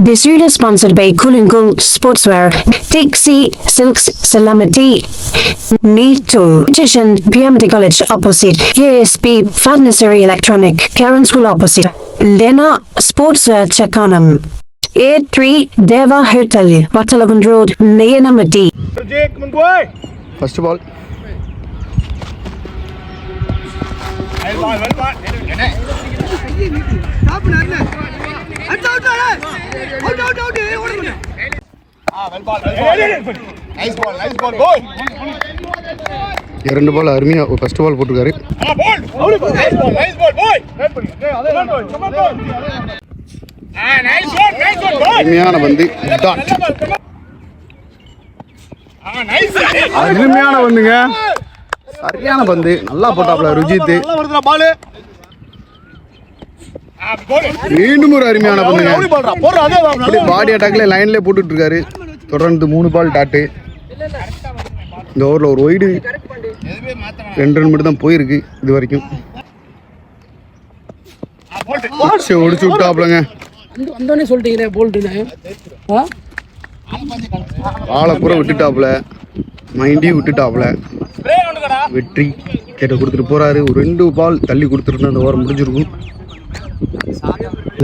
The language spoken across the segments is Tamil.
This video is sponsored by Cool and Cool Sportswear, Dixie Silks Salamati, Neeto, Nutrition, PMT College opposite, KSP Fitnessary Electronic, Karen School opposite, Lena Sportswear Chakanam, A3 Deva Hotel, Watalavan Road, Nayanamati. First ball. இரண்டு பால் அருமையா ஃபர்ஸ்ட் பால் போட்டுருக்காரு. அருமையான பந்து, அருமையான பந்துங்க, சரியான பந்து, நல்லா போட்டாப்ல ருஜித். மீண்டும் ஒரு அருமையான பந்துங்க, பாடி அட்டாக்ல லைன்ல போட்டுட்டு இருக்காரு. தொடர்ந்து 3 பால் டாட்டு. இந்த ஓவரில் ஒரு ஒய்டு 2 ரன் மட்டும் தான் போயிருக்கு இது வரைக்கும். ஒடிச்சு விட்டாப்லங்க, ஆளை பூரா விட்டுட்டாப்ல, மைண்டையும் விட்டுட்டாப்ல. வெற்றி கேட்ட கொடுத்துட்டு போறாரு. ஒரு 2 பால் தள்ளி கொடுத்துருந்தா அந்த ஓவர் முடிஞ்சிருக்கும்.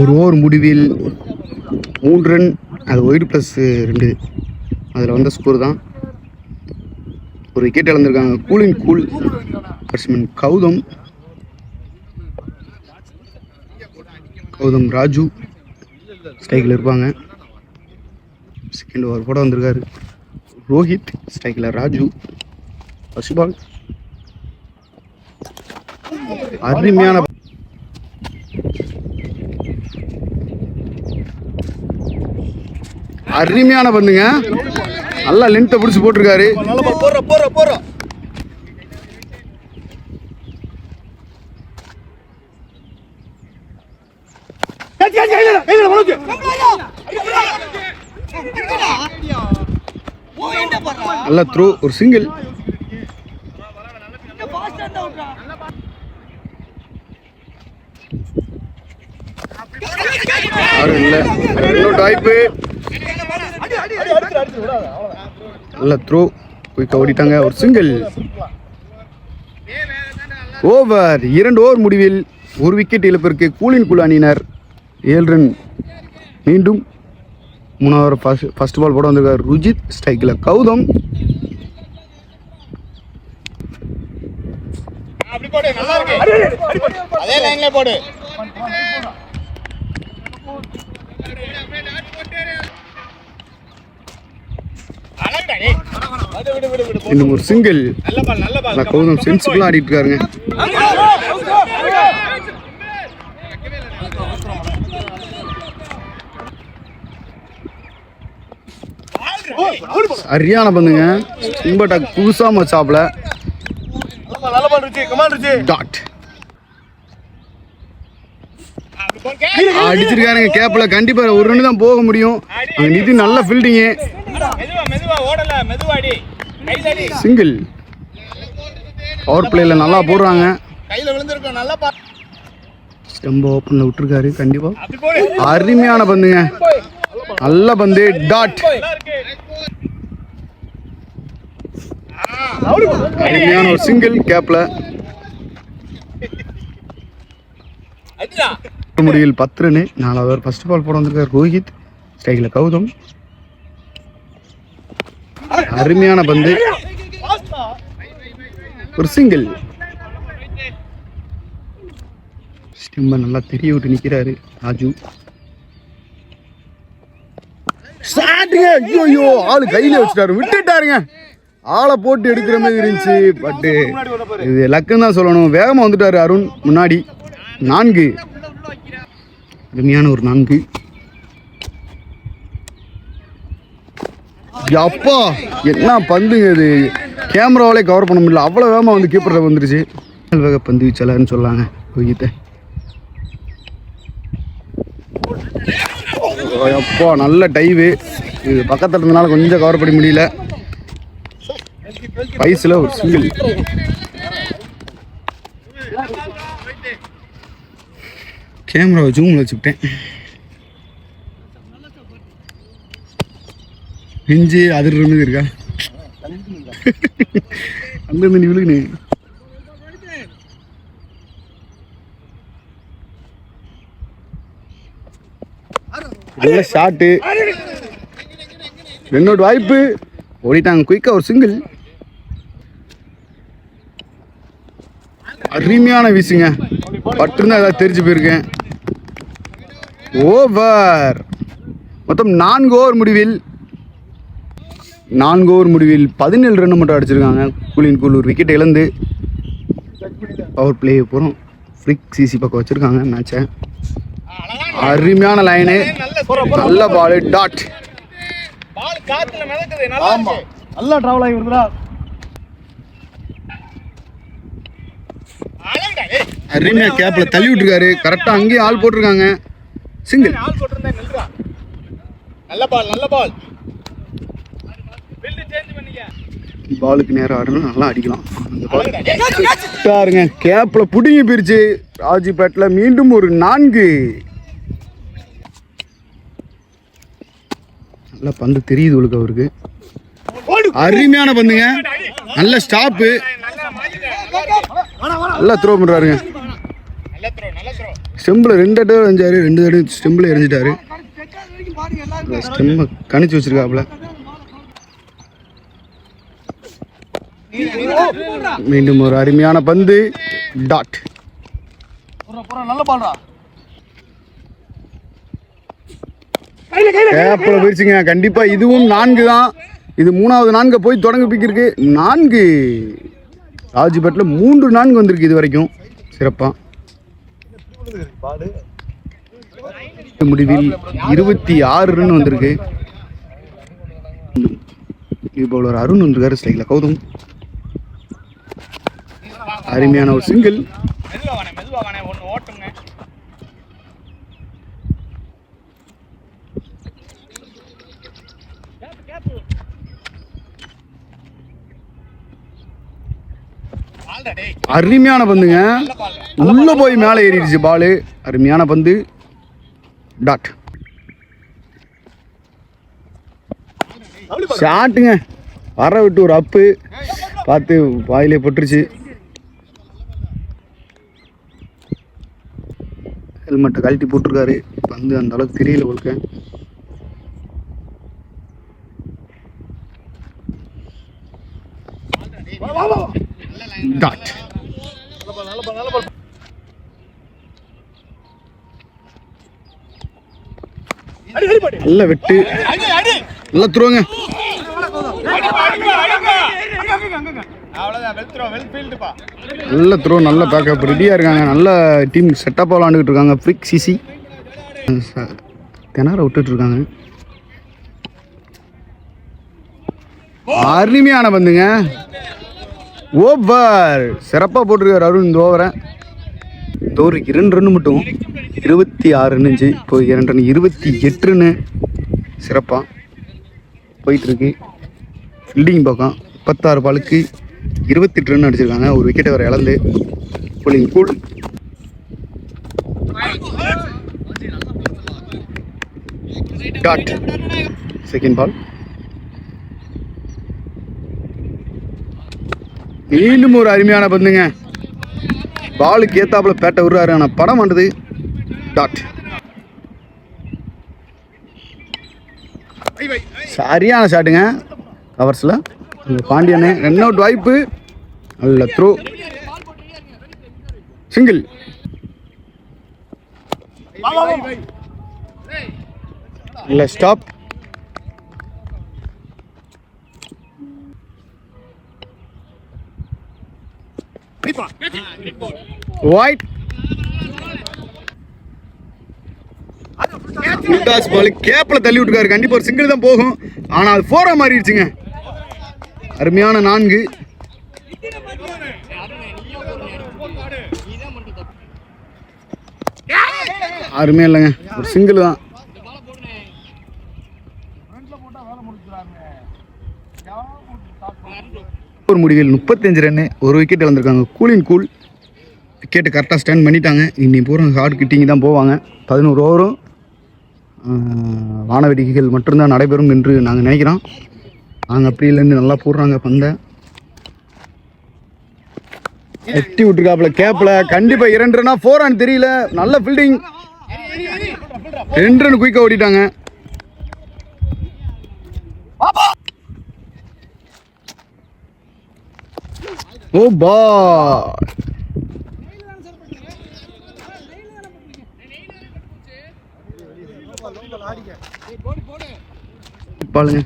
ஒரு ஓவர் முடிவில் 3 ரன், அது ஒய்டு +2, அதில் வந்த ஸ்கோர் தான். ஒரு விக்கெட் இழந்திருக்காங்க. Cooling cool batsman Gautham Raju ஸ்ட்ரைக்கில் இருப்பாங்க. செகண்ட் ஓவர் கூட வந்திருக்காரு. ரோஹித் ஸ்ட்ரைக்கில், ராஜு ஃபர்ஸ்ட் பால். அருமையான பந்துங்க, நல்லா லென்த்தை பிடிச்சி போட்டிருக்காரு. நல்ல த்ரோ, ஒரு சிங்கிள். நல்ல த்ரோ, குயிக்கா ஓடிட்டாங்க. ஒரு சிங்கிள். ஓவர். 2 ஓவர் முடிவில் 1 விக்கெட் இழப்பிற்கு கூலின் குழு அணியினர் 7 ரன். மீண்டும் 3 ஓவர் ஃபர்ஸ்ட் பால் போட வந்திருக்காரு. ருஜித் ஸ்ட்ரைக்கில், கௌதம். இன்னும் ஒரு சிங்கிள். கௌதம் சென்சிபிளா ஆடிட்டு இருக்காருங்க. சரியான பந்துங்க, புதுசா மச்சாப்ல அடிச்சிருக்காருங்க. கேப்ல கண்டிப்பா ஒரு ரன் தான் போக முடியும். நிதி நல்ல ஃபீல்டிங்கு, சிங்கிள். பவர் பிளேல நல்லா போடுறாங்க. ஸ்டெம்ப ஓப்பன்ல விட்டுருக்காரு. கண்டிப்பா அருமையான பந்துங்க, நல்ல பந்து, டாட். அருமையான ஒரு சிங்கிள் கேப்ல. முடிவில் 10 ரன். 4வது ஓவர் ஃபர்ஸ்ட் பால் போட வந்திருக்காரு. ரோஹித் ஸ்ட்ரைக்ல, கௌதம். அருமையான பந்து, ஒரு சிங்கிள். ஸ்டெம்ப நல்லா தெரிய விட்டு நிக்கிறாரு ராஜு. ஐயோ, ஆளு கையில வச்சுட்டாரு, விட்டுட்டாருங்க. ஆளை போட்டு எடுக்கிற மாதிரி இருந்துச்சு. பட் இது லக்குன்னு தான் சொல்லணும். வேகமா வந்துட்டாரு அருண் முன்னாடி. 4. அருமையான ஒரு 4. அப்பா, என்ன பந்துங்க இது, கேமராவிலே கவர் பண்ண முடியல, அவ்வளோ வேகமாக வந்து கீப்பரில் வந்துருச்சு. வேக பந்து வீச்சலன்னு சொல்லாங்க ரோஹித்தை. அப்பா, நல்ல டைவு. இது பக்கத்தில் இருந்தனால கொஞ்சம் கவர் பண்ண முடியல. பைஸில் ஒரு சிங்கிள். கேமராவை ஜூமில் வச்சுக்கிட்டேன். நெஞ்சு அதிர்றது இருக்கா அங்கிருந்து நீ விழுகுனு. நல்ல ஷாட்டு, என்னோட வாய்ப்பு ஓடிட்டாங்க குயிக்கா ஒரு சிங்கிள். அருமையான வீசுங்க, பட்டுருந்தா ஏதாவது தெரிஞ்சு போயிருக்கேன். ஓவர். மொத்தம் 4 ஓவர் முடிவில் 17 ரன் மட்டும் அடிச்சிருக்காங்க. கூலின் கூல் ஒரு விக்கெட் இழந்து பவர் பிளே போகிறோம். ஃப்ரிக் சிசி பக்கம் வச்சுருக்காங்க மேட்சை. அருமையான லைனு, நல்ல பால், டாட். நல்லா டிராவல் ஆகி வருதுடா. அருமையா கேப்ல தள்ளி விட்டுருக்காரு. கரெக்டாக அங்கேயும் ஆள் போட்டிருக்காங்க. சிங்கிள். நல்ல பால், நல்ல பால். பாலுக்கு நேரம் ஆடணும், நல்லா அடிக்கலாம். பாருங்க, கேப்ல புடிங்கி பிரிச்சு ராஜிபேட்ல மீண்டும் ஒரு 4. நல்ல பந்து தெரியுது உங்களுக்கு அவருக்கு. அருமையான பந்துங்க, நல்ல ஸ்டாப்பு, நல்லா த்ரோ பண்றாருங்க. ஸ்டெம்பில் 2 தடவை எரிஞ்சாரு, 2 தடவை ஸ்டெம்பில் எரிஞ்சிட்டாரு. ஸ்டெம்பை கணிச்சு வச்சிருக்காப்புல. மீண்டும் ஒரு அருமையான பந்து, டாட். நல்ல பால்டா. கேப்ல போயிடுச்சுங்க. கண்டிப்பா இதுவும் 4 தான். இது 3வது 4 போய் தொடங்க பிக்கிருக்கு. 4 ராஜிபேட்டில் 3 4 வந்திருக்கு இது வரைக்கும். சிறப்பா முடிவில் 26 ரன் வந்திருக்கு. பவுலர் அருண் வந்திருக்காரு ஸ்ட்ரைக்ல. கௌதம் அருமையான ஒரு சிங்கிள். அருமையான பந்துங்க, உள்ள போய் மேலே ஏறிடுச்சு பாலு. அருமையான பந்து, டாட். ஷாட்டுங்க, வர விட்டு ஒரு அப்பு பார்த்து வாயிலே பட்டுருச்சு. ஹெல்மெட்டை கழட்டி போட்டிருக்காரு. பந்து அந்த அளவுக்கு தெரியல உங்களுக்கு. டாட். நல்ல வெட்டு, நல்ல த்ரோங்க. நல்ல த்ரோ, நல்ல பேக்கப், ரெடியாக இருக்காங்க. நல்ல டீம் செட்டப்பாக விளாண்டுக்கிட்டு இருக்காங்க. ஃப்ரிக் சிசி திணற விட்டுட்ருக்காங்க. அருமையான பந்துங்க, ஓவர். சிறப்பாக போட்டிருக்காரு அருண் இந்த ஓவரை. இந்த ஓவருக்கு 2 ரன் மட்டும், 26 ரன் இருந்துச்சு. இப்போ 2 ரன், 28 ரன்னு சிறப்பாக போயிட்டுருக்கு. ஃபீல்டிங் பக்கம் 36 பாலுக்கு 28 ரன் அடிச்சிருக்காங்க. ஒரு விக்கெட்டை வர இழந்து. Cooling cool, dot. Second ball. மீண்டும் ஒரு அருமையான பந்துங்க. பாலுக்கு ஏத்தாப்புல பேட்டை விடுறாரு, ஆனால் படம் பண்ணுது, டாட். சரியான ஷாட்டுங்க கவர்ஸில். பாண்டியனே ரன் அவுட் வாய்ப்பு, நல்ல த்ரோ, சிங்கிள். நல்ல ஸ்டாப். ஒயிட். பால் கேப்ல தள்ளி விட்டுருக்காரு. கண்டிப்பா ஒரு சிங்கிள் தான் போகும், ஆனா அது 4 மாறிடுச்சுங்க. அருமையான 4. அருமையா இல்லைங்க, ஒரு சிங்கிள் தான். ஒரு முடிவில் 35 ரன்னு, ஒரு விக்கெட் இழந்திருக்காங்க. கூலின் கூல் விக்கெட்டு கரெக்டாக ஸ்டாண்ட் பண்ணிட்டாங்க. இன்னி பூரா ஹார்ட் கிட்டிங் தான் போவாங்க. 11 ஓவரும் வானவேடிக்கைகள் மட்டும்தான் நடைபெறும் என்று நாங்கள் நினைக்கிறோம். நாங்கள் அப்படி இல்லைன்னு நல்லா போடுறாங்க பந்தை. எட்டி விட்டுருக்காப்புல கேப்பில். கண்டிப்பாக 2 ரன்னா 4 ரன் தெரியல. நல்ல ஃபீல்டிங். 2 ரன் குயிக்காக ஓடிட்டாங்க. ஓ பா பாலுங்க.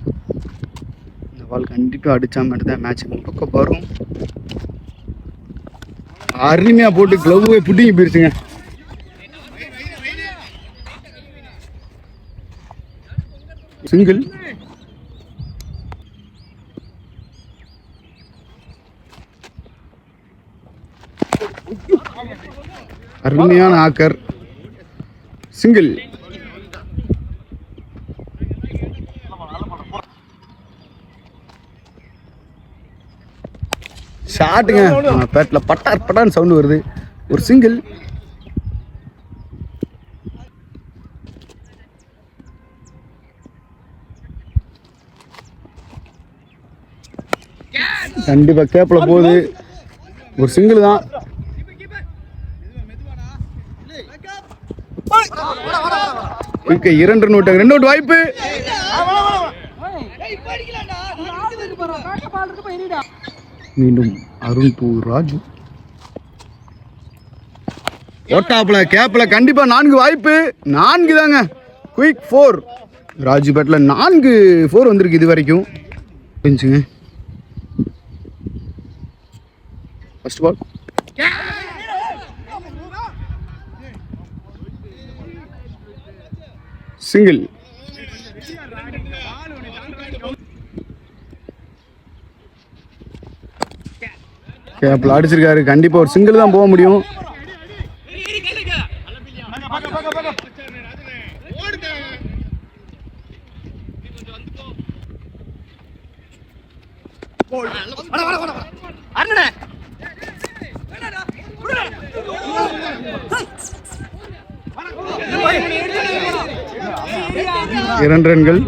இந்த பால் கண்டிப்பாக அடிச்சா மட்டும் தான் மேட்ச் பக்கம் வரும். அருமையாக போட்டு க்ளவ்வே புட்டிங்கி போயிருச்சுங்க. சிங்கிள். அருமையான ஆக்கர். சிங்கிள். ஷாட்டுங்க. பேட்டில் பட்டார் பட்டான்னு சவுண்டு வருது. ஒரு சிங்கிள். கண்டிப்பா கேப்ல போகுது. ஒரு சிங்கிள் தான். ஓகே 2 ரன் விட்டாங்க. 2 அவுட் வாய்ப்பு. மீண்டும் அருண்பூர் ராஜு ஓட்டாப்ல கேப்ல. கண்டிப்பா 4 வாய்ப்பு. 4 தாங்க. குயிக் 4. ராஜு பேட்ல 4 4 வந்திருக்கு இது வரைக்கும். பெஞ்சுங்க. First ball. சிங்கிள். கேப்ல அடிச்சிருக்காரு. கண்டிப்பா ஒரு சிங்கிள் தான் போக முடியும். இரண்டு ரன்கள்.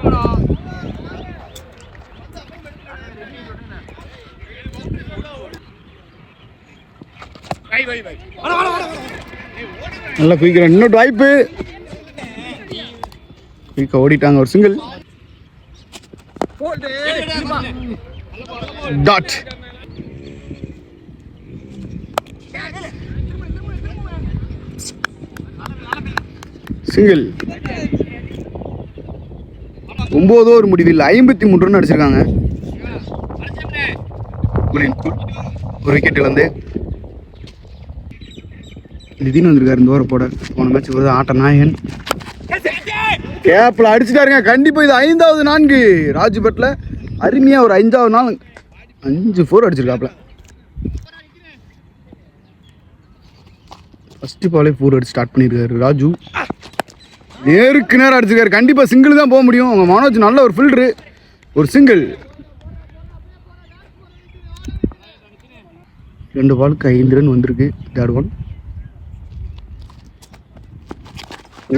நல்லா குயிக்கிறேன். இன்னொரு வாய்ப்பு. குயிக்க ஓடிட்டாங்க. ஒரு சிங்கிள். டாட். சிங்கிள். 9 ஓவர் முடிவில் 53 ரன் அடிச்சிருக்காங்க. ஒரு விக்கெட் இழந்து திடீர்னு வந்திருக்காரு இந்த ஓவர் போட. போன மேட்ச் வருது ஆட்ட நாயகன். கேப்ல அடிச்சுட்டாருங்க. கண்டிப்பா இது 5வது 4 ராஜுபட்ல. அருமையா ஒரு 5வது நாள் 5 4 அடிச்சிருக்காப்ல. ஃபர்ஸ்ட் பாலே 4 அடிச்சு ஸ்டார்ட் பண்ணியிருக்காரு ராஜு. நேருக்கு நேரம் அடிச்சிருக்காரு. கண்டிப்பா சிங்கிள் தான் போக முடியும். அவங்க மனோஜ் நல்ல ஒரு ஃபீல்டரு. ஒரு சிங்கிள். 2 பாலுக்கு 5 ரன் வந்திருக்கு. தேர்ட் ஒன்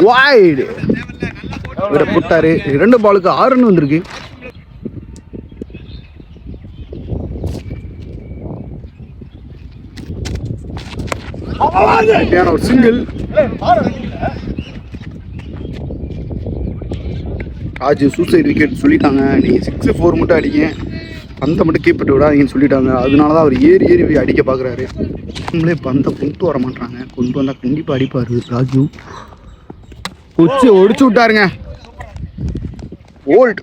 வைடு போட்டாரு. 2 பாலுக்கு 6 ரன் வந்திருக்கு. ஒரு சிங்கிள். ராஜு சூசைட் விக்கெட் சொல்லிட்டாங்க. நீங்கள் 6 4 மட்டும் அடிங்க, பந்தை மட்டும் கீப் பண்ணி விடாதீங்கன்னு சொல்லிட்டாங்க. அதனால தான் அவர் ஏறி ஏறி அடிக்க பார்க்குறாரு. நம்மளே பந்தை கொண்டு வர மாட்டாங்க. கொண்டு வந்தால் கண்டிப்பாக அடிப்பார் ராஜு. உச்சி ஒடிச்சு விட்டாருங்க. ஓல்ட்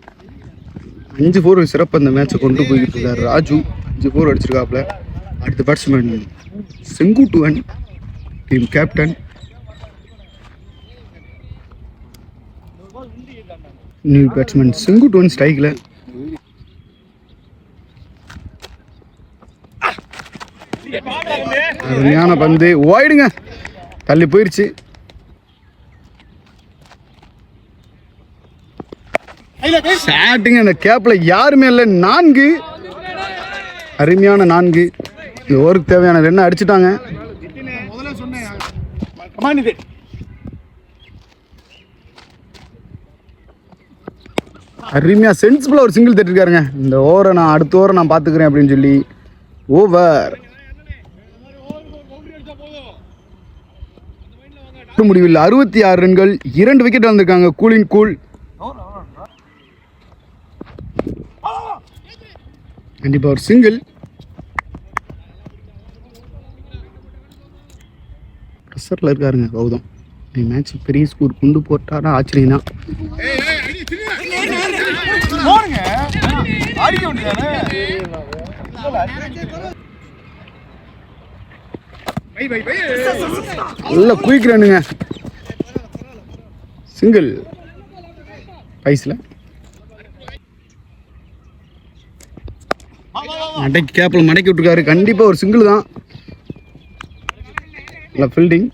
5 4 சிறப்பு அந்த மேட்சை கொண்டு போய்கிட்டு இருக்காரு ராஜு. 5 4 அடிச்சிருக்காப்புல. அடுத்த batsman Senguttuvan, team captain. New batsman Senguttuvan ஸ்ட்ரைக்கில். அருமையான பந்து. ஓயிடுங்க. தள்ளி போயிடுச்சு. ஸ்டார்டிங் அந்த கேப்ல யாருமே இல்லை. 4 அருமையான 4. இந்த ஓவருக்கு தேவையான ரன் அடிச்சுட்டாங்க. அருமையாக சென்சிபிளாக ஒரு சிங்கிள் தட்டிருக்காருங்க. இந்த ஓவரை நான் அடுத்த ஓவரை நான் பார்த்துக்கிறேன் அப்படின்னு சொல்லி ஓவர். முடிவில் 66 ரன்கள், 2 விக்கெட் வந்திருக்காங்க. Cooling cool. கண்டிப்பாக ஒரு சிங்கிள். ப்ரெஷரில் இருக்காருங்க கௌதம். மேட்ச் பெரிய ஸ்கோர் கொண்டு போட்டாரா ஆச்சரியம் தான். நல்ல குயிக் ரன்னுங்க. சிங்கிள் பைஸில் மடக்கி கேப்பில் மடக்கி விட்டுருக்காரு. கண்டிப்பாக ஒரு சிங்கிள் தான். நல்ல ஃபீல்டிங்.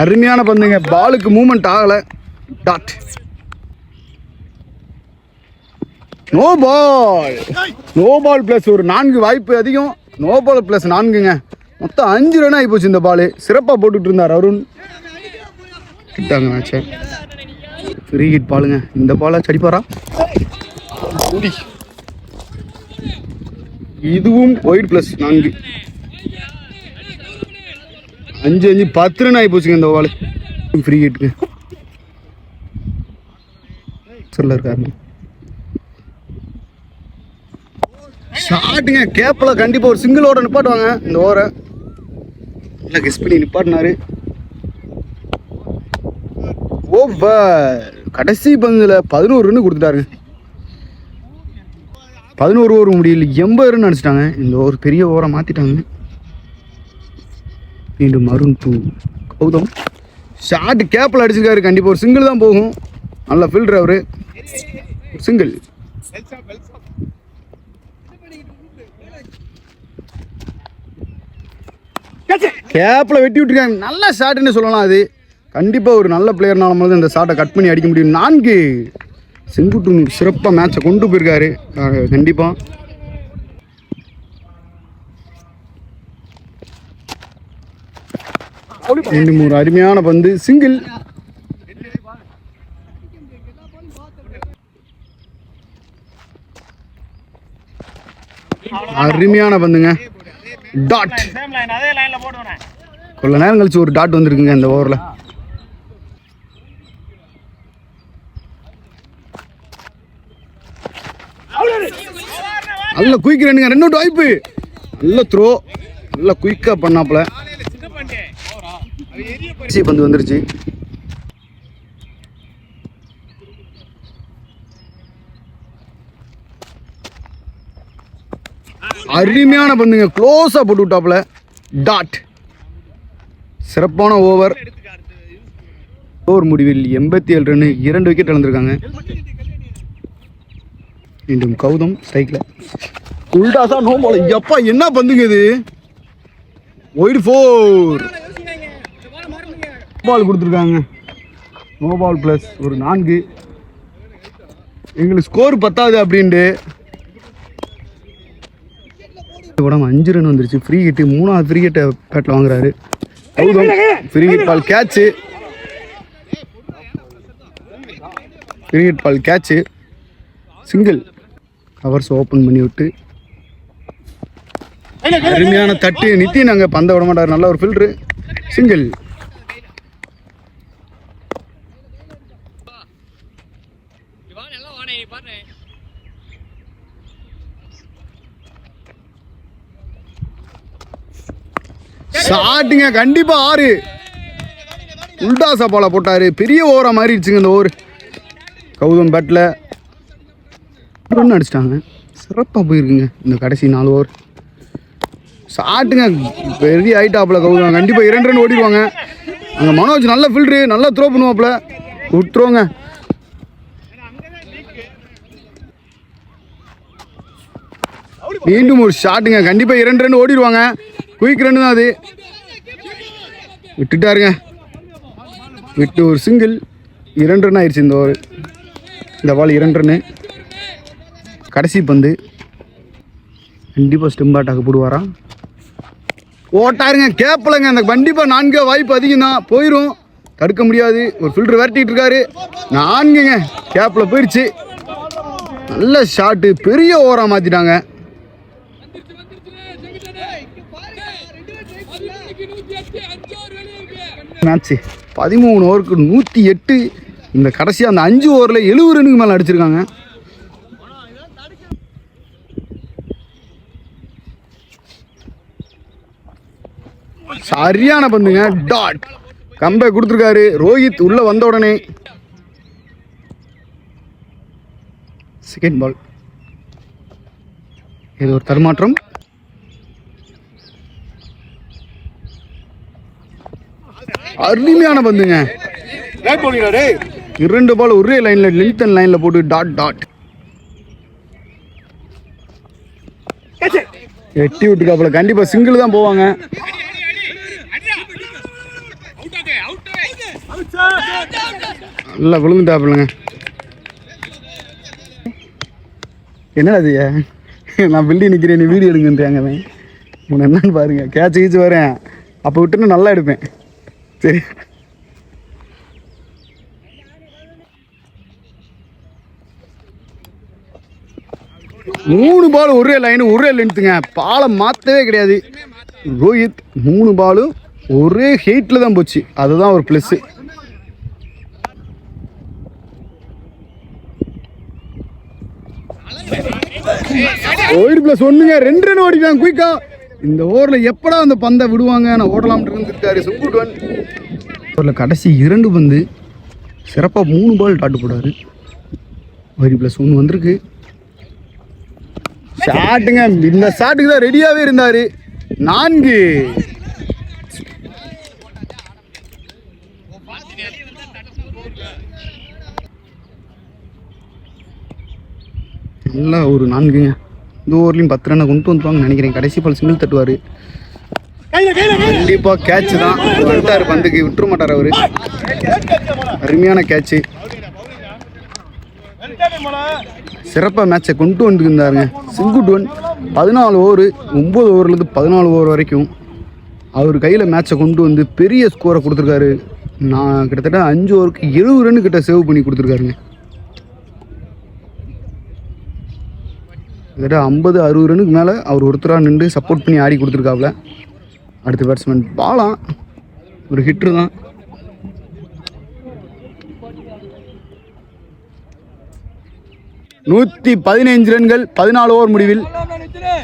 அருமையான பந்துங்க. பாலுக்கு மூவ்மெண்ட் ஆகலை. Dot. No ball. No ball plus ஒரு 4 வாய்ப்பு அதிகம். நோ பால் பிளஸ் 4ங்க. மொத்தம் 5 ரன் ஆகி போச்சு இந்த பால். சிறப்பாக போட்டுட்டு இருந்தார் அருண். கிட்டாங்க மேட்சை. ஃப்ரீ ஹிட் பாலுங்க. இந்த பாலை சடிப்பாரா? இதுவும் ஒயிட் பிளஸ் 4. 5 10 ரன் ஆகி போச்சுங்க இந்த பால். ஃப்ரீ ஹிட்டுக்கு சொல்ல இருக்காரு. ஷாட்டுங்க. கேப்பில் கண்டிப்பாக ஒரு சிங்கிள் ஓட நிப்பாட்டுவாங்க இந்த ஓவரை. நல்லா கெஸ் பண்ணி நிப்பாட்டினாரு. ஓவர். கடைசி பந்தில் 11 ரன் கொடுத்துட்டாருங்க. 11 ஓவர் முடியல 80 ரன் அடிச்சிட்டாங்க. இந்த ஒரு பெரிய ஓவரை மாற்றிட்டாங்க. மீண்டும் அருண் டூ கௌதம். ஷாட் கேப்பில் அடிச்சிருக்காரு. கண்டிப்பாக ஒரு சிங்கிள் தான் போகும். நல்ல ஃபீல்டர் அவரு. சிங்கிள். கேப்பில் வெட்டி விட்டுருக்காங்க. நல்ல ஷாட்டுன்னு சொல்லலாம். அது கண்டிப்பாக ஒரு நல்ல பிளேயர்னாலும் போது இந்த ஷாட்டை கட் பண்ணி அடிக்க முடியும். 4 செங்குட்டு சிறப்பாக மேட்சை கொண்டு போயிருக்காரு. கண்டிப்பாக மீண்டும் ஒரு அருமையான பந்து. சிங்கிள். அருமையான பந்துங்க. டாட். கொஞ்ச நேரம் கழிச்சு ஒரு டாட் வந்திருக்குங்க இந்த ஓவரில். நல்ல குயிக் ரன்னுங்க. 2 அவுட் வாய்ப்பு. நல்ல த்ரோ. நல்ல குயிக்காக பண்ணாப்புல. பந்து வந்துருச்சு. அருமையான பந்துங்க. க்ளோஸா போட்டு விட்டாப்புல. டாட். சிறப்பான ஓவர். ஓவர் முடிவில் 87 ரன், 2 விக்கெட் இழந்திருக்காங்க. மீண்டும் கௌதம் ஸ்ட்ரைக்ல. உல்டாசா no ball. எப்பா என்ன பந்துங்க இது? ஒயிட் 4 பால் கொடுத்துருக்காங்க. நோ பால் பிளஸ் ஒரு 4. எங்களுக்கு ஸ்கோர் பத்தாது அப்படின்ட்டு உடம்பு 5 ரன் வந்துருச்சு. Free hit. 3வது ஃப்ரீ ஹிட்டை பேட்டில் வாங்குறாரு Gautam. Free hit ball catch. Free hit ball catch. Single. Covers open பண்ணி விட்டு அருமையான தட்டு. நித்தின் அங்கே பந்த விட மாட்டார். நல்ல ஒரு ஃபில்டரு. சிங்கிள். ஷாட்டுங்க. கண்டிப்பா 6. உல்டாசா பால போட்டாரு. பெரிய ஓவரா மாறிடுச்சுங்க இந்த ஓவர். கௌதம் பேட்ல ரன் அடிச்சிட்டாங்க. சிறப்பாக போயிருக்குங்க இந்த கடைசி 4 ஓவர். ஷாட்டுங்க. பெரிய ஹைட்டாப்ல கௌதம். கண்டிப்பாக 2 ரன் ஓடிடுவாங்க. அங்கே மனோஜ் நல்ல ஃபீல்டரு. நல்லா த்ரோ பண்ணுவாப்ல. விட்டுருவோங்க. மீண்டும் ஒரு ஷாட்டுங்க. கண்டிப்பாக 2 ரன் ஓடிடுவாங்க. குயிக் ரன் தான் அது. விட்டுட்டாருங்க. விட்டு ஒரு சிங்கிள். 2 ரன் ஆயிடுச்சு இந்த ஓவர். இந்த பால் 2 ரன்னு. கடைசி பந்து. கண்டிப்பாக ஸ்டெம்பாட்டாக போடுவாரா? ஓட்டாருங்க கேப்பலங்க. அந்த கண்டிப்பாக 4 வாய்ப்பு அதிகம் தான், போயிடும், தடுக்க முடியாது. ஒரு ஃபில்டர் விரட்டிட்டு இருக்காரு. 4ங்க கேப்பில் போயிடுச்சு. நல்ல ஷாட்டு, பெரிய ஓவராக மாற்றிட்டாங்க. மேட்ச்சு 13 ஓவருக்கு 108. இந்த கடைசியாக அந்த 5 ஓவரில் 70 ரன்னுக்கு மேலே அடிச்சிருக்காங்க. சரியான பந்துங்க, டாட் கம்பை கொடுத்துருக்காரு ரோஹித். உள்ள வந்த உடனே செகண்ட் பால். இது ஒரு தடுமாற்றம். அருமையான பந்துங்க. 2 பால் ஒரே லைன்ல, லென்த் அண்ட் லைன்ல போட்டு டாட் டாட் எட்டி விட்டுக்காப்புல. கண்டிப்பா சிங்கிள் தான் போவாங்க. நல்லா விழுந்துட்டாப்புலங்க. என்னடா அது, நான் பில்டி நிற்கிறேன், நீ வீடியோ எடுங்கன்றாங்க. உன்னை என்னன்னு பாருங்க, கேட்ச் கீச்சு வரேன் அப்போ விட்டுன்னு நல்லா எடுப்பேன். சரி, மூணு பால் ஒரே லைனு ஒரே லென்த்துங்க. பாலை மாற்றவே கிடையாது. ரோஹித் 3 பாலும் ஒரே ஹெயிட்டில் தான் போச்சு, அதுதான் ஒரு ப்ளஸ்ஸு. ஓடி ப்ளஸ் 1ங்க. 2 ரன் ஓடிட்டாங்க குயிக்கா. இந்த ஓவரில் எப்படா அந்த பந்தை விடுவாங்க, நான் ஓடலாம்னு இருந்துருக்காரு. Good one. ஓவரில் கடைசி 2 பந்து சிறப்பாக 3 பால் டாட்டு போடாரு. ஓடி ப்ளஸ் 1 வந்திருக்கு. ஷாட்டுங்க, இந்த ஷாட்டுக்கு தான் ரெடியாகவே இருந்தார். 4. நல்லா ஒரு 4ங்க. இந்த ஓவர்லையும் 10 ரன்னை கொண்டு வந்துருவாங்கன்னு நினைக்கிறேன். கடைசி பால் சிங்கிள் தட்டுவார். கண்டிப்பாக கேட்ச் தான். வந்துட்டார் பந்துக்கு, விட்டுற மாட்டார் அவர். அருமையான கேட்சு. சிறப்பாக மேட்சை கொண்டு வந்துருந்தாருங்க. சிங்குட் ஒன். 14 ஓவர், 9 ஓவர்லேருந்து 14 ஓவர் வரைக்கும் அவர் கையில் மேட்சை கொண்டு வந்து பெரிய ஸ்கோரை கொடுத்துருக்காரு. நான் கிட்டத்தட்ட 5 ஓவருக்கு 70 ரன்னு கிட்ட சேவ் பண்ணி கொடுத்துருக்காருங்க. கிட்டத்தட்ட 50-60 ரன்னுக்கு மேலே அவர் ஒருத்தராக நின்று சப்போர்ட் பண்ணி ஆடி கொடுத்துருக்காப்புல. அடுத்த பேட்ஸ்மேன் பாலாம், ஒரு ஹிட்ரு தான். நூற்றி 15 ரன்கள் 14 ஓவர் முடிவில்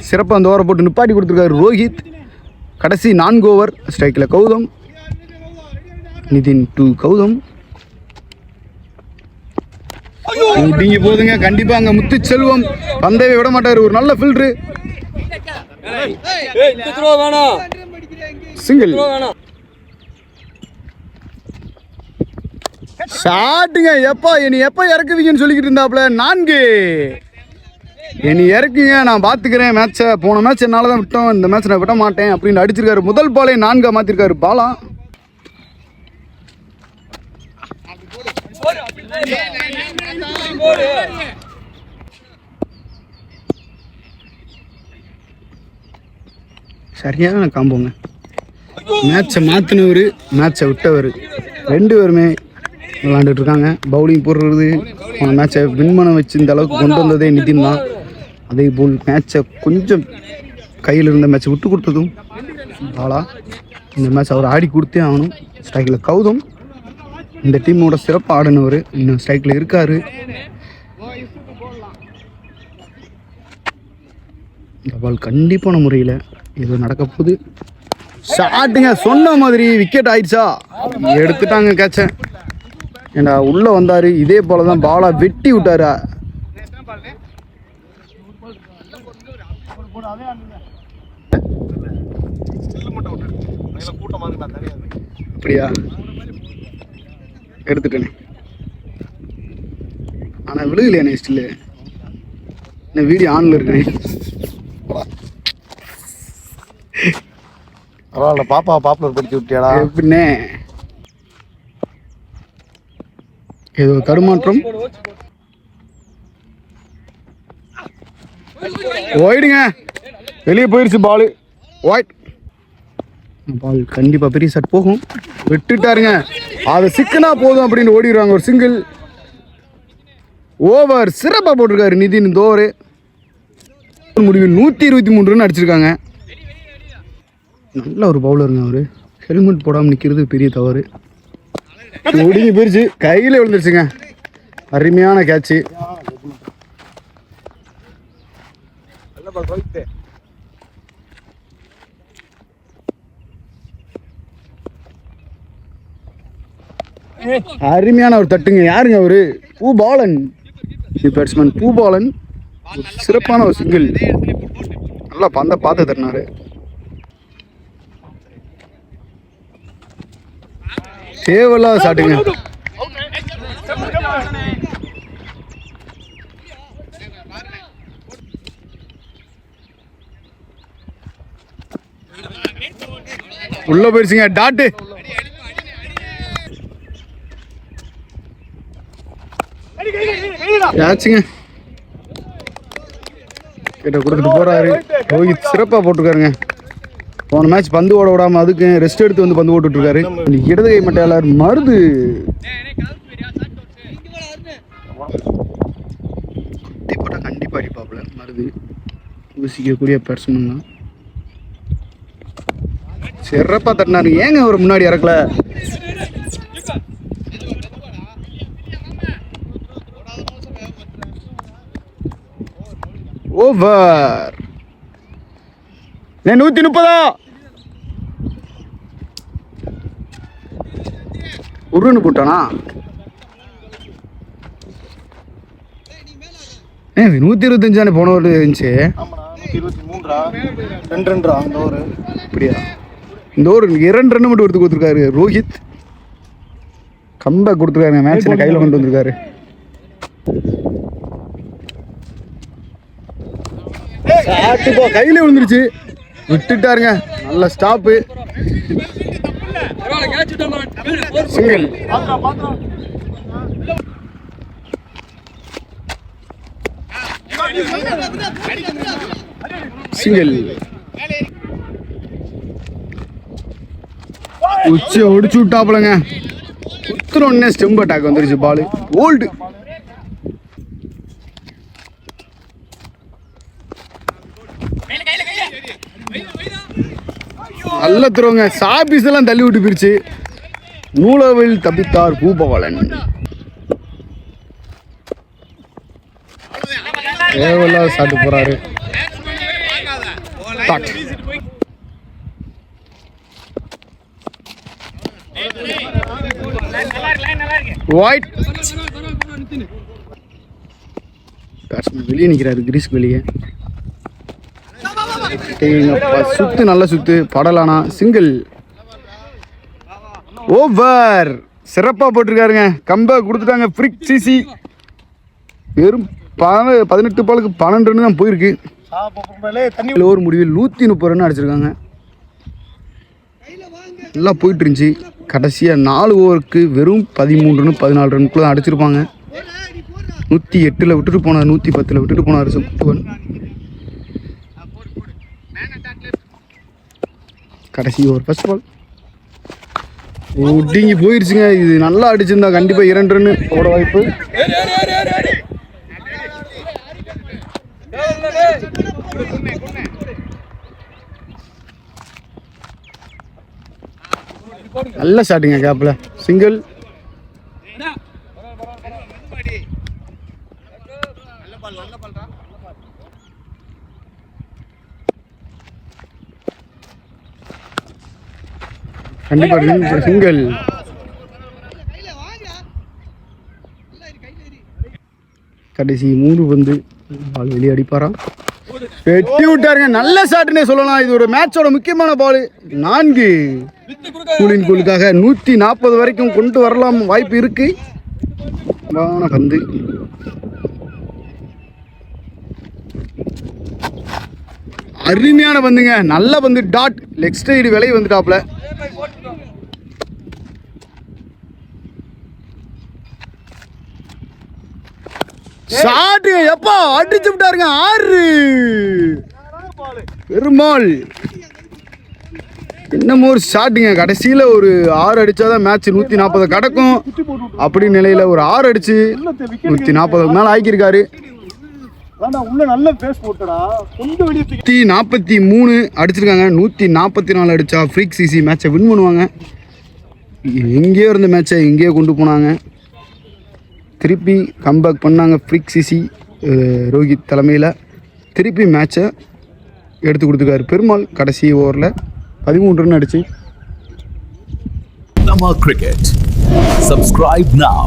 சிறப்பாக அந்த ஓவரை போட்டு நிப்பாட்டி கொடுத்துருக்காரு ரோஹித். கடைசி 4 ஓவர். ஸ்ட்ரைக்கில் கௌதம், நிதின் டு கௌதம். முடிங்க போதுங்க. கண்டிப்பாக அங்கே முத்துச்செல்வம் பந்தவே விட மாட்டார். ஒரு நல்ல ஃபில்டரு. சிங்கிள் ஷாட்டுங்க. எப்பா என்னை எப்போ இறக்குவீங்கன்னு சொல்லிக்கிட்டு இருந்தாப்புல. 4. என்னை இறக்குங்க, நான் பார்த்துக்கிறேன் மேட்சை. போன மேட்ச் என்னால் தான் விட்டோம், இந்த மேட்ச் நான் விட மாட்டேன் அப்படின்னு அடிச்சிருக்காரு. முதல் பாலே 4 மாற்றிருக்காரு பாலா. சரியான காம்போங்க. மேட்சை மாற்றினவர், மேட்சை விட்டவர், 2 பேருமே விளாண்டுட்டு இருக்காங்க. பவுலிங் போடுறது, மேட்சை வின் பண்ண வச்சு இந்த அளவுக்கு கொண்டு வந்ததே நிதின் தான். அதே போல் மேட்சை கொஞ்சம் கையில் இருந்த மேட்சை விட்டு கொடுத்ததும் பாலா. இந்த மேட்ச் அவர் ஆடி கொடுத்தே ஆகணும். ஸ்ட்ரைக்கில் கௌதம், இந்த டீமோட சிறப்பாக ஆடினவர், இன்னும் ஸ்ட்ரைக்கில் இருக்கார். இந்த பால் கண்டிப்பான முறையில் ஏதோ நடக்க போகுது. ஷாட்டுங்க, சொன்ன மாதிரி விக்கெட் ஆயிடுச்சா, எடுத்துட்டாங்க கேட்சை. ஏண்டா உள்ளே வந்தார், இதே போல தான் பாலா வெட்டி விட்டாரா. அப்படியா, எடுத்துட்டேனே. ஆனால் விழுகலையா நெக்ஸ்ட்டில், என்ன வீடியோ ஆனில் இருக்கேன். பரவாயில்ல, பாப்புலர் படிச்சு விட்டியாடா. எப்படின்னே ஏதோ தடுமாற்றம். ஓயிடுங்க, வெளியே போயிடுச்சு பாலு. ஒயிட். பால் கண்டிப்பாக பெரிய ஷாட் போகும். விட்டுட்டாருங்க. அதை சிக்கனா போதும் அப்படின்னு ஓடிடுவாங்க. ஒரு சிங்கிள். ஓவர் சிறப்பாக போட்டிருக்காரு நிதின். இந்த ஓவரு முடிவு 123 ரன் அடிச்சிருக்காங்க. நல்ல ஒரு பவுலருங்க அவர். ஹெல்மெட் போடாமல் நிற்கிறது பெரிய தவறு. ஒடுங்கி போயிடுச்சு, கையில் விழுந்துருச்சுங்க. அருமையான கேட்சு. அருமையான ஒரு தட்டுங்க. யாருங்க அவரு? பூபாலன். பேட்ஸ்மேன் பூபாலன் சிறப்பான ஒரு சிங்கிள். நல்லா பந்த பார்த்து தட்டினாரு. தேவையில்லாத ஷாட்டுங்க. உள்ள போயிடுச்சுங்க. டாட்டு. யாச்சுங்க கிட்ட கொடுத்துட்டு போறாரு. ரோஹித் சிறப்பா போட்டிருக்காருங்க. போன மேட்ச் பந்து ஓட விடாம அதுக்கு ரெஸ்ட் எடுத்து வந்து பந்து ஓட்டுட்டு இருக்காரு. இடது கை மட்டையாளர் மருது போட்டா கண்டிப்பா அடிப்பாப்புல. மருது யோசிக்கக்கூடிய பேட்ஸ்மேன் தான். சிறப்பா தட்டினாரு. ஏங்க அவர் முன்னாடி இறக்கல? ஓவர். 130 உருன்னு போட்டானா? 125 போன ஒரு இருந்துச்சு. அப்படியா? இந்த ஒரு 2 ரன் மட்டும் எடுத்து கொடுத்துருக்காரு ரோஹித். கம்பேக் கொடுத்துருக்காருங்க. மேட்ச்ல கையில் கொண்டு வந்திருக்காரு. கையில விழுந்துருச்சு. விட்டுட்டாருங்க. நல்ல ஸ்டாப்பு. சிங்கிள். சிங்கிள். உச்சி ஒடிச்சு விட்டாப்புலங்க. குத்துற உடனே ஸ்டெம்ப் அட்டாக் வந்துருச்சு. பால் ஓல்டு. நல்ல துறவுங்க. சாபீஸ் எல்லாம் தள்ளி விட்டு போயிருச்சு. நூலவில் தப்பித்தார் பூபாலன். தேவையில்லாத சாட்டு போறாரு. ஒயிட். வெளியே நிற்கிறாரு. கிரீஸ்க்கு வெளியே. சுத்து நல்ல சுத்து. படலானா சிங்கிள். ஓவர். சிறப்பா போட்டிருக்காருங்க. கம்பேக் கொடுத்துட்டாங்க. Freak CC. வெறும் 18 பாலுக்கு 12 ரன் தான் போயிருக்கு. ஓவர் முடிவில் 130 ரன் அடிச்சிருக்காங்க. நல்லா போயிட்டு இருந்துச்சு. கடைசியாக 4 ஓவருக்கு வெறும் 13 ரன் 14 ரன்குள்ள தான் அடிச்சிருப்பாங்க. 108 விட்டுட்டு போனார். 110 விட்டுட்டு போனார் சுப்புவன். கடைசி ஓவர் ஃபர்ஸ்ட் பால் ஒட்டிங்கி போயிடுச்சுங்க. இது நல்லா அடிச்சிருந்தா கண்டிப்பா 2 ரன் ஓட வாய்ப்பு. நல்ல ஷாட்டுங்க. கேப்ல சிங்கிள். கண்டிப்பா சிங்கிள். கடைசி 3 பந்து பால் வெளியே அடிப்பாராம். வெட்டி விட்டாருங்க. நல்ல ஷாட்னே சொல்லலாம். இது ஒரு மேட்சோட முக்கியமான பால். 4 கூலின் கோலுக்காக 140 வரைக்கும் கொண்டு வரலாம் வாய்ப்பு இருக்கு. பந்து அருமையான பந்துங்க. நல்ல பந்து. டாட். லெக் ஸ்ட்ரைடு விலை வந்துட்டாப்ல. ஷாட்டு எப்பா அடிச்சு விட்டாருங்க. 6 பெருமாள். இன்னமும் ஒரு ஷாட்டுங்க, கடைசியில் ஒரு 6 அடித்தாதான் மேட்ச் 140 கடக்கும் அப்படி நிலையில் ஒரு 6 அடிச்சு 140க்கு மேலே ஆக்கியிருக்காரு. 143 அடிச்சிருக்காங்க. 144 அடித்தா ஃப்ரீக் சிசி மேட்சை வின் பண்ணுவாங்க. எங்கேயோ இருந்த மேட்சை எங்கேயோ கொண்டு போனாங்க. திருப்பி கம்பேக் பண்ணாங்க ஃப்ரீக் சிசி ரோஹித் தலைமையில். திருப்பி மேட்சை எடுத்து கொடுத்துருக்காரு பெருமாள். கடைசி ஓவரில் 13 ரன் அடிச்சு. Cricket. Subscribe now.